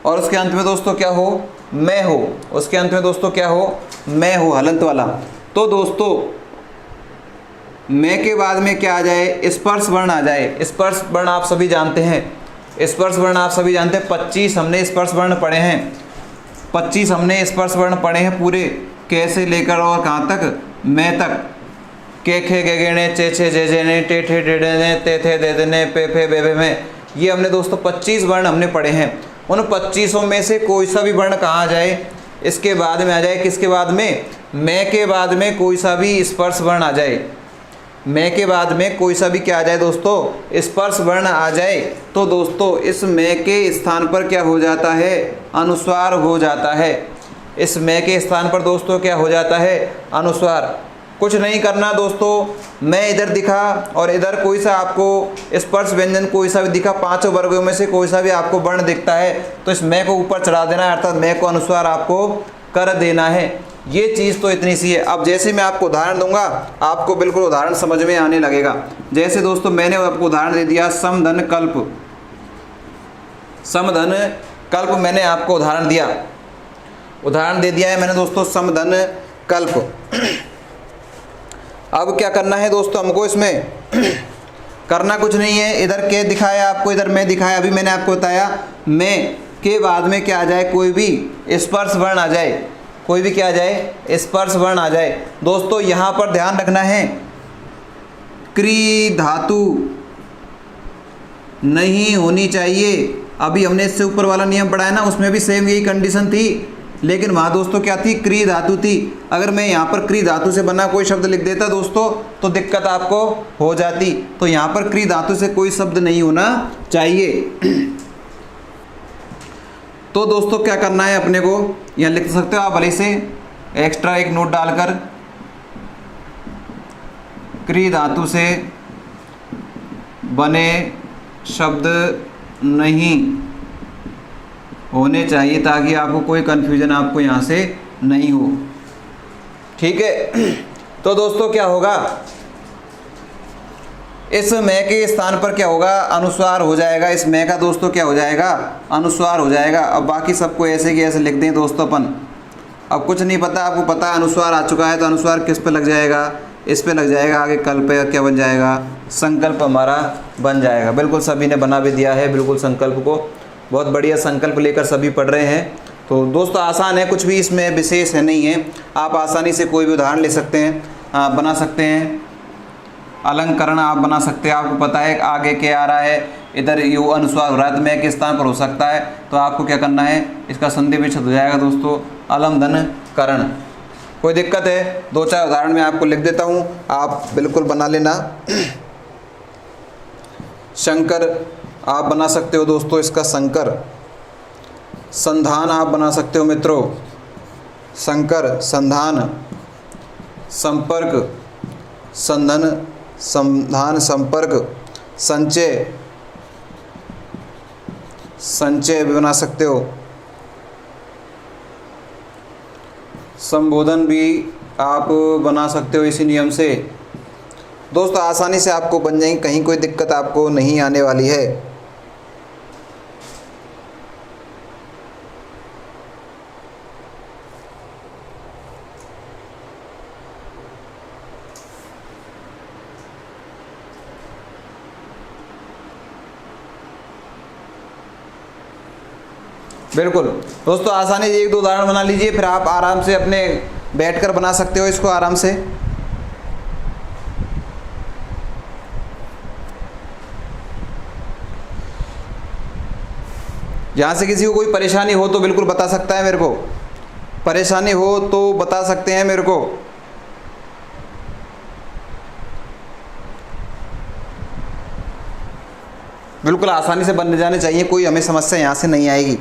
और उसके अंत में दोस्तों क्या हो? मैं हो। उसके अंत में दोस्तों क्या हो? मैं हो, हलंत वाला। तो दोस्तों मैं के बाद में क्या आ जाए? स्पर्श वर्ण आ जाए। स्पर्श वर्ण आप सभी जानते हैं, स्पर्श वर्ण आप सभी जानते हैं। 25 हमने स्पर्श वर्ण पढ़े हैं, 25 हमने स्पर्श वर्ण पढ़े हैं पूरे, कैसे लेकर और कहाँ तक? मैं तक। के खे गे गेणे चे छे जे जे ने टे ठे डे ने ते थे दे दे ने पे फे बे बे में, ये हमने दोस्तों 25 वर्ण हमने पढ़े हैं। उन 25 में से कोई सा भी वर्ण कहाँ आ जाए? इसके बाद में आ जाए। किसके बाद में? मैं के बाद में कोई सा भी स्पर्श वर्ण आ जाए। मैं के बाद में कोई सा भी क्या आ जाए दोस्तों? स्पर्श वर्ण आ जाए। तो दोस्तों इस मैं के स्थान पर क्या हो जाता है? अनुस्वार हो जाता है। इस मैं के स्थान पर दोस्तों क्या हो जाता है? अनुस्वार। कुछ नहीं करना दोस्तों, मैं इधर दिखा और इधर कोई सा आपको स्पर्श व्यंजन कोई सा भी दिखा, 5 वर्गों में से कोई सा भी आपको वर्ण दिखता है तो इस मैं को ऊपर चढ़ा देना है, अर्थात मैं को अनुस्वार आपको कर देना है। ये चीज़ तो इतनी सी है। अब जैसे मैं आपको उदाहरण दूंगा, आपको बिल्कुल उदाहरण समझ में आने लगेगा। जैसे दोस्तों मैंने आपको उदाहरण दे दिया समधन कल्प, समधन कल्प मैंने आपको उदाहरण दिया, उदाहरण दे दिया है मैंने दोस्तों समधन कल्प। अब क्या करना है दोस्तों हमको? इसमें करना कुछ नहीं है। इधर के दिखाया आपको, इधर मैं दिखाया। अभी मैंने आपको बताया मैं के बाद में क्या आ जाए? कोई भी स्पर्श वर्ण आ जाए, कोई भी क्या आ जाए? स्पर्श वर्ण आ जाए। दोस्तों यहाँ पर ध्यान रखना है, क्री धातु नहीं होनी चाहिए। अभी हमने इससे ऊपर वाला नियम पढ़ा है ना, उसमें भी सेम यही कंडीशन थी, लेकिन वहाँ दोस्तों क्या थी? क्री धातु थी। अगर मैं यहाँ पर क्री धातु से बना कोई शब्द लिख देता दोस्तों तो दिक्कत आपको हो जाती। तो यहाँ पर क्री धातु से कोई शब्द नहीं होना चाहिए। तो दोस्तों क्या करना है अपने को? यहाँ लिख सकते हो आप भले से एक्स्ट्रा एक नोट डालकर, क्री धातु से बने शब्द नहीं होने चाहिए, ताकि आपको कोई कन्फ्यूजन आपको यहाँ से नहीं हो। ठीक है, तो दोस्तों क्या होगा? इस मैं के स्थान पर क्या होगा? अनुस्वार हो जाएगा। इस मैं का दोस्तों क्या हो जाएगा? अनुस्वार हो जाएगा। अब बाकी सबको ऐसे कि ऐसे लिख दें दोस्तों अपन। अब कुछ नहीं पता, आपको पता है अनुस्वार आ चुका है, तो अनुस्वार किस पे लग जाएगा? इस पे लग जाएगा। आगे कल्प क्या बन जाएगा? संकल्प हमारा बन जाएगा। बिल्कुल सभी ने बना भी दिया है बिल्कुल संकल्प को, बहुत बढ़िया संकल्प लेकर सभी पढ़ रहे हैं। तो दोस्तों आसान है, कुछ भी इसमें विशेष है नहीं है। आप आसानी से कोई भी उदाहरण ले सकते हैं, आप बना सकते हैं। अलंकरण आप बना सकते हैं। आपको पता है आगे क्या आ रहा है, इधर यू अनुस्वार हो रहा है तो मैं किस स्थान पर हो सकता है, तो आपको क्या करना है? इसका संधि विच्छेद हो जाएगा दोस्तों, अलम धन करण। कोई दिक्कत है? 2-4 उदाहरण मैं आपको लिख देता हूँ, आप बिल्कुल बना लेना। शंकर आप बना सकते हो दोस्तों, इसका शंकर। संधान आप बना सकते हो मित्रों, शंकर संधान। संपर्क संधन संधान, संपर्क, संचय, संचय भी बना सकते हो। संबोधन भी आप बना सकते हो इसी नियम से। दोस्तों आसानी से आपको बन जाएंगे, कहीं कोई दिक्कत आपको नहीं आने वाली है। बिल्कुल दोस्तों, आसानी से एक दो उदाहरण बना लीजिए, फिर आप आराम से अपने बैठकर बना सकते हो इसको आराम से। यहाँ से किसी को कोई परेशानी हो तो बिल्कुल बता सकता है मेरे को, परेशानी हो तो बता सकते हैं मेरे को। बिल्कुल आसानी से बन जाने चाहिए, कोई हमें समस्या यहाँ से नहीं आएगी।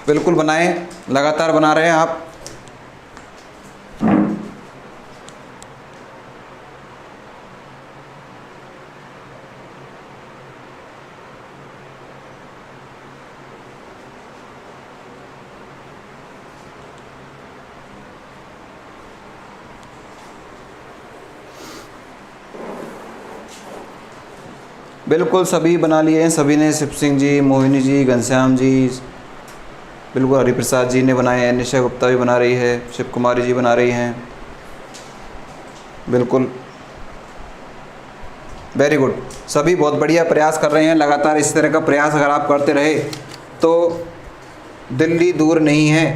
बिल्कुल बनाएं, लगातार बना रहे हैं आप। बिल्कुल सभी बना लिए हैं, सभी ने, शिव सिंह जी, मोहिनी जी, घनश्याम जी, बिल्कुल हरिप्रसाद जी ने बनाए हैं, निशा गुप्ता भी बना रही है, शिव कुमारी जी बना रही हैं। बिल्कुल वेरी गुड, सभी बहुत बढ़िया प्रयास कर रहे हैं। लगातार इस तरह का प्रयास अगर आप करते रहे तो दिल्ली दूर नहीं है,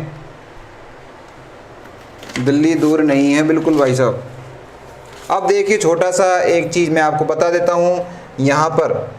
दिल्ली दूर नहीं है। बिल्कुल भाई साहब। अब देखिए छोटा सा एक चीज़ मैं आपको बता देता हूँ यहाँ पर।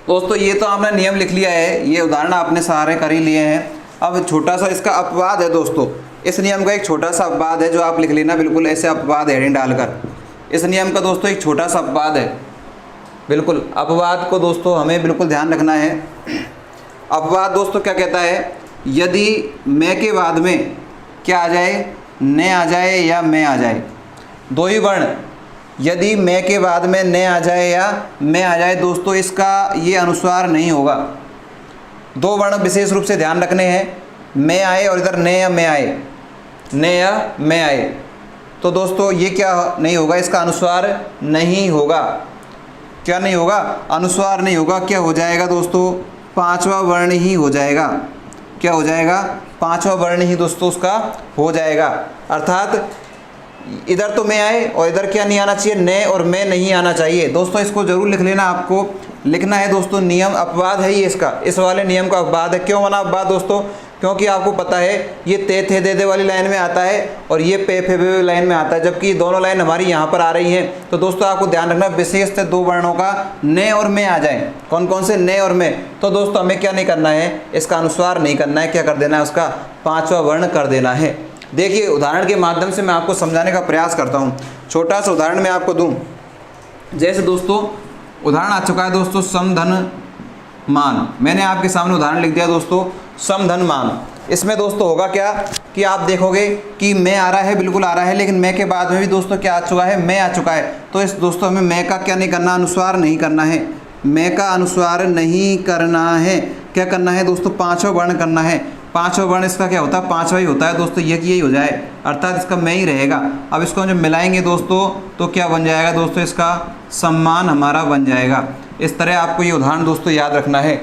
दोस्तों ये तो आपने नियम लिख लिया है, ये उदाहरण आपने सारे कर ही लिए हैं। अब छोटा सा इसका अपवाद है दोस्तों, इस नियम का एक छोटा सा अपवाद है जो आप लिख लेना, बिल्कुल ऐसे अपवाद हेडिंग डालकर। इस नियम का दोस्तों एक छोटा सा अपवाद है, बिल्कुल अपवाद को दोस्तों हमें बिल्कुल ध्यान रखना है। अपवाद दोस्तों क्या कहता है, यदि मैं के बाद में क्या आ जाए, ने आ जाए या मैं आ जाए, दो ही वर्ण, यदि मैं के बाद में ने आ जाए या मैं आ जाए दोस्तों, इसका ये अनुस्वार नहीं होगा। दो वर्ण विशेष रूप से ध्यान रखने हैं, मैं आए और इधर ने या मैं आए, ने या मैं आए, तो दोस्तों ये क्या नहीं होगा, इसका अनुस्वार नहीं होगा। क्या नहीं होगा, अनुस्वार नहीं होगा। क्या हो जाएगा दोस्तों, पांचवा वर्ण ही हो जाएगा। क्या हो जाएगा, पांचवा वर्ण ही दोस्तों उसका हो जाएगा। अर्थात इधर तो मैं आए और इधर क्या नहीं आना चाहिए, ने और मैं नहीं आना चाहिए। दोस्तों इसको जरूर लिख लेना, आपको लिखना है दोस्तों, नियम अपवाद है ये इसका, इस वाले नियम का अपवाद है। क्यों बना अपवाद दोस्तों, क्योंकि आपको पता है ये ते थे दे दे वाली लाइन में आता है और ये पे फे बे लाइन में आता है, जबकि दोनों लाइन हमारी यहाँ पर आ रही हैं। तो दोस्तों आपको ध्यान रखना विशेष दो वर्णों का ने और में आ जाए। कौन कौन से, ने और में। तो दोस्तों हमें क्या नहीं करना है, इसका अनुस्वार नहीं करना है, क्या कर देना है, उसका पांचवा वर्ण कर देना है। देखिए उदाहरण के माध्यम से मैं आपको समझाने का प्रयास करता हूँ। छोटा सा उदाहरण मैं आपको दूँ, जैसे दोस्तों उदाहरण आ चुका है दोस्तों, सम धन मान। मैंने आपके सामने उदाहरण लिख दिया दोस्तों, सम धन मान। इसमें दोस्तों होगा क्या कि आप देखोगे कि मैं आ रहा है, बिल्कुल आ रहा है, लेकिन मैं के बाद में भी दोस्तों क्या आ चुका है, मैं आ चुका है। तो इस दोस्तों हमें मैं का क्या नहीं करना, अनुस्वार नहीं करना है, मैं का अनुस्वार नहीं करना है। क्या करना है दोस्तों, पांचवा वर्ण करना है। पांचवा वर्ण इसका क्या होता है, पांचवा ही होता है दोस्तों, यही हो जाए, अर्थात इसका मैं ही रहेगा। अब इसको हम जब मिलाएंगे दोस्तों तो क्या बन जाएगा दोस्तों, इसका सम्मान हमारा बन जाएगा। इस तरह आपको ये उदाहरण दोस्तों याद रखना है।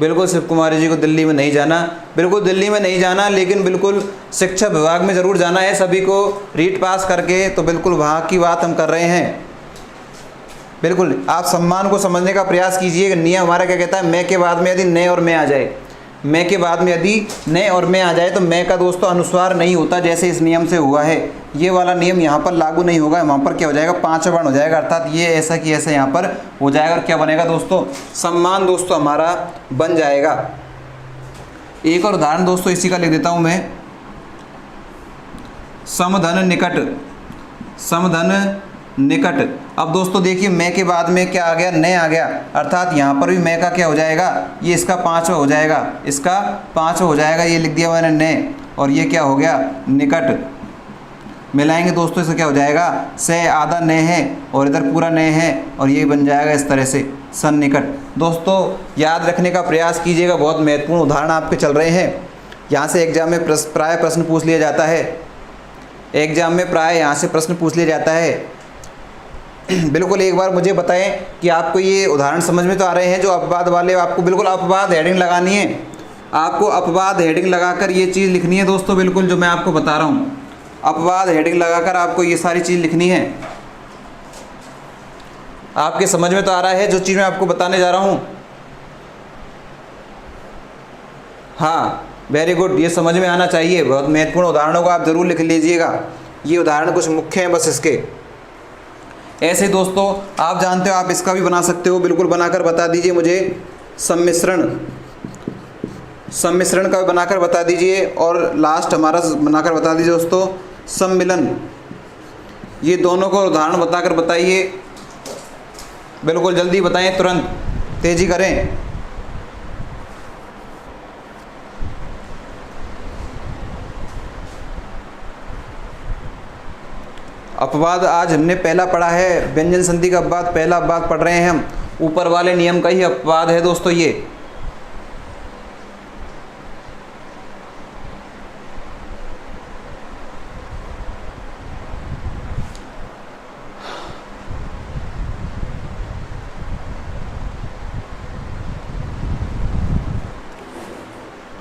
बिल्कुल शिव कुमारी जी को दिल्ली में नहीं जाना, बिल्कुल दिल्ली में नहीं जाना, लेकिन बिल्कुल शिक्षा विभाग में ज़रूर जाना है सभी को रीट पास करके। तो बिल्कुल वहाँ की बात हम कर रहे हैं। बिल्कुल आप सम्मान को समझने का प्रयास कीजिए। नियम हमारा क्या कहता है, मैं के बाद में यदि ने और मैं आ जाए, मैं के बाद में यदि ने और मैं आ जाए तो मैं का दोस्तों अनुस्वार नहीं होता, जैसे इस नियम से हुआ है। ये वाला नियम यहाँ पर लागू नहीं होगा, वहाँ पर क्या हो जाएगा, 5 वर्ण हो जाएगा, अर्थात ये ऐसा कि ऐसा यहाँ पर हो जाएगा। और क्या बनेगा दोस्तों, सम्मान दोस्तों हमारा बन जाएगा। एक और उदाहरण दोस्तों इसी का लिख देता हूँ मैं, समधन निकट, समधन निकट। अब दोस्तों देखिए मैं के बाद में क्या आ गया, ने आ गया, अर्थात यहाँ पर भी मैं का क्या हो जाएगा, ये इसका 5वां हो जाएगा, इसका 5वां हो जाएगा, ये लिख दिया मैंने ने, और ये क्या हो गया, निकट। मिलाएंगे दोस्तों इसे क्या हो जाएगा, से आधा ने है और इधर पूरा ने है, और ये बन जाएगा इस तरह से सन्निकट। दोस्तों याद रखने का प्रयास कीजिएगा, बहुत महत्वपूर्ण उदाहरण आपके चल रहे हैं। यहाँ से एग्जाम में प्राय प्रश्न पूछ लिया जाता है, एग्जाम में प्राय यहाँ से प्रश्न पूछ लिया जाता है। बिल्कुल एक बार मुझे बताएं कि आपको ये उदाहरण समझ में तो आ रहे हैं। जो अपवाद वाले, आपको बिल्कुल अपवाद हेडिंग लगानी है, आपको अपवाद हेडिंग लगाकर ये चीज़ लिखनी है दोस्तों, बिल्कुल जो मैं आपको बता रहा हूँ, अपवाद हेडिंग लगाकर आपको ये सारी चीज़ लिखनी है। आपके समझ में तो आ रहा है जो चीज़ मैं आपको बताने जा रहा हूँ? हाँ, वेरी गुड, ये समझ में आना चाहिए। बहुत महत्वपूर्ण उदाहरणों को आप ज़रूर लिख लीजिएगा, ये उदाहरण कुछ मुख्य हैं बस इसके। ऐसे दोस्तों आप जानते हो आप इसका भी बना सकते हो, बिल्कुल बनाकर बता दीजिए मुझे। सम्मिश्रण, सम्मिश्रण का भी बनाकर बता दीजिए, और लास्ट हमारा बनाकर बता दीजिए दोस्तों सम्मिलन। ये दोनों को उदाहरण बताकर बताइए, बिल्कुल जल्दी बताएं, तुरंत तेजी करें। अपवाद आज हमने पहला पढ़ा है, व्यंजन संधि का अपवाद, पहला अपवाद पढ़ रहे हैं हम, ऊपर वाले नियम का ही अपवाद है दोस्तों ये।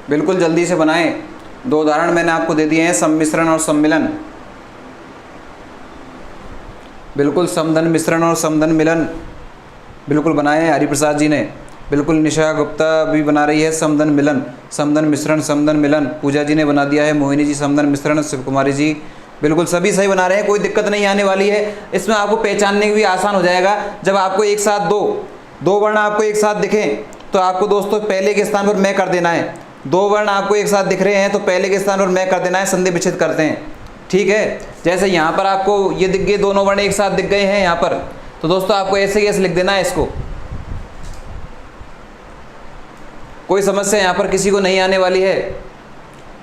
बिल्कुल जल्दी से बनाएं। 2 उदाहरण मैंने आपको दे दिए हैं, सम्मिश्रण और सम्मिलन। बिल्कुल समधन मिश्रण और समधन मिलन बिल्कुल बनाए हैं हरिप्रसाद जी ने। बिल्कुल निशा गुप्ता भी बना रही है समधन मिलन, समधन मिश्रण, समधन मिलन। पूजा जी ने बना दिया है, मोहिनी जी समधन मिश्रण, शिव कुमारी जी बिल्कुल सभी सही बना रहे हैं, कोई दिक्कत नहीं आने वाली है। इसमें आपको पहचानने भी आसान हो जाएगा। जब आपको एक साथ दो वर्ण आपको एक साथ दिखें तो आपको दोस्तों पहले के स्थान पर मैं कर देना है। 2 वर्ण आपको एक साथ दिख रहे हैं तो पहले के स्थान पर मैं कर देना है, संधि विच्छेद करते हैं, ठीक है। जैसे यहाँ पर आपको ये दिख गए, दोनों वर्ण एक साथ दिख गए हैं यहाँ पर, तो दोस्तों आपको ऐसे कैसे लिख देना है इसको। कोई समस्या यहाँ पर किसी को नहीं आने वाली है।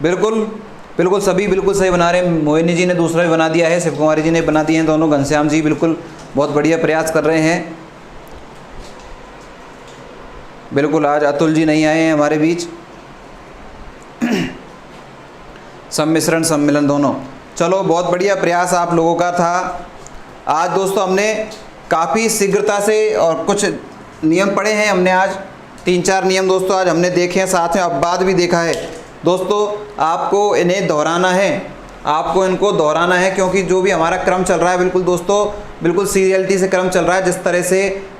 बिल्कुल सभी बिल्कुल सही बना रहे हैं। मोहिनी जी ने दूसरा भी बना दिया है, शिव कुमारी जी ने बना दिए हैं दोनों, घनश्याम जी बिल्कुल बहुत बढ़िया प्रयास कर रहे हैं। बिल्कुल आज अतुल जी नहीं आए हैं हमारे बीच। सम्मिश्रण सम्मिलन दोनों, चलो बहुत बढ़िया प्रयास आप लोगों का था। आज दोस्तों हमने काफ़ी शीघ्रता से और कुछ नियम पढ़े हैं हमने आज, 3-4 नियम दोस्तों आज हमने देखे हैं, साथ में अपवाद भी देखा है। दोस्तों आपको इन्हें दोहराना है, आपको इनको दोहराना है, क्योंकि जो भी हमारा क्रम चल रहा है बिल्कुल दोस्तों बिल्कुल सीरियलिटी से क्रम चल रहा है। जिस तरह से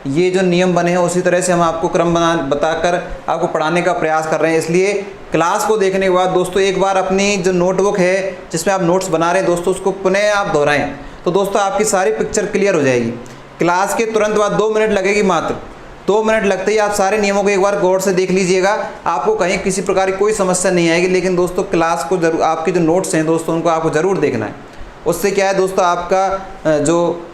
ये जो नियम बने हैं उसी तरह से हम आपको क्रम बताकर आपको पढ़ाने का प्रयास कर रहे हैं। इसलिए क्लास को देखने के बाद दोस्तों एक बार अपनी जो नोटबुक है जिसमें आप नोट्स बना रहे हैं दोस्तों उसको पुनः आप दोहराएं, तो दोस्तों आपकी सारी पिक्चर क्लियर हो जाएगी। क्लास के तुरंत बाद 2 मिनट लगेगी, मात्र 2 मिनट लगते ही आप सारे नियमों को एक बार गौर से देख लीजिएगा, आपको कहीं किसी प्रकार की कोई समस्या नहीं आएगी। लेकिन दोस्तों क्लास को जरूर, आपके जो नोट्स हैं दोस्तों उनको आपको ज़रूर देखना है। उससे क्या है दोस्तों, आपका जो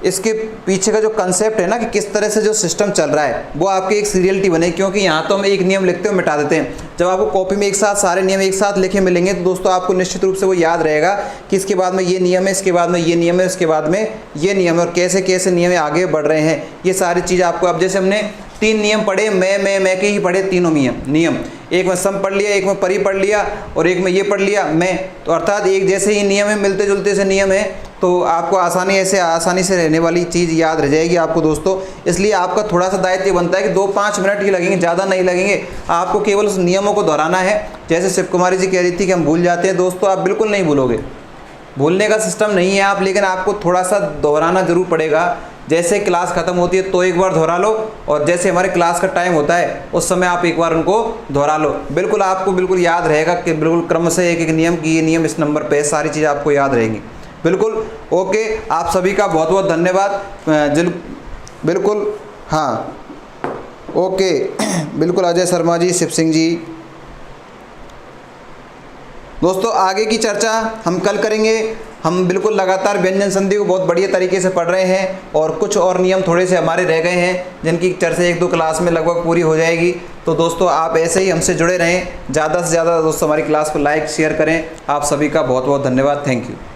इसके पीछे का जो कंसेप्ट है ना कि किस तरह से जो सिस्टम चल रहा है वो आपकी एक सीरियलिटी बने। क्योंकि यहाँ तो हम एक नियम लिखते हो मिटा देते हैं, जब आपको कॉपी में एक साथ सारे नियम एक साथ लिखे मिलेंगे तो दोस्तों आपको निश्चित रूप से वो याद रहेगा कि इसके बाद में ये नियम है, इसके बाद में ये नियम है, इसके बाद में ये नियम है, और कैसे कैसे नियम आगे बढ़ रहे हैं। ये सारी चीज़ आपको, अब जैसे हमने 3 नियम पढ़े, मैं के ही पढ़े तीनों नियम, एक में सम पढ़ लिया, एक में परि पढ़ लिया और एक में ये पढ़ लिया मैं, तो अर्थात एक जैसे ही नियम है, मिलते जुलते से नियम है, तो आपको आसानी से रहने वाली चीज़ याद रह जाएगी आपको दोस्तों। इसलिए आपका थोड़ा सा दायित्व बनता है कि 2-5 मिनट ही लगेंगे, ज़्यादा नहीं लगेंगे, आपको केवल उस नियमों को दोहराना है। जैसे शिव कुमारी जी कह रही थी कि हम भूल जाते हैं, दोस्तों आप बिल्कुल नहीं भूलोगे, भूलने का सिस्टम नहीं है आप, लेकिन आपको थोड़ा सा दोहराना ज़रूर पड़ेगा। जैसे क्लास ख़त्म होती है तो एक बार दोहरा लो, और जैसे हमारे क्लास का टाइम होता है उस समय आप एक बार उनको दोहरा लो। बिल्कुल आपको बिल्कुल याद रहेगा कि बिल्कुल क्रम से एक एक नियम की, ये नियम इस नंबर पे, सारी चीज़ें आपको याद रहेंगी। बिल्कुल ओके, आप सभी का बहुत बहुत धन्यवाद। बिल्कुल हाँ ओके, बिल्कुल अजय शर्मा जी, शिव सिंह जी। दोस्तों आगे की चर्चा हम कल करेंगे। हम बिल्कुल लगातार व्यंजन संधि को बहुत बढ़िया तरीके से पढ़ रहे हैं, और कुछ और नियम थोड़े से हमारे रह गए हैं जिनकी चर्चा 1-2 क्लास में लगभग पूरी हो जाएगी। तो दोस्तों आप ऐसे ही हमसे जुड़े रहें, ज़्यादा से ज़्यादा दोस्तों हमारी क्लास को लाइक शेयर करें। आप सभी का बहुत बहुत धन्यवाद। Thank you.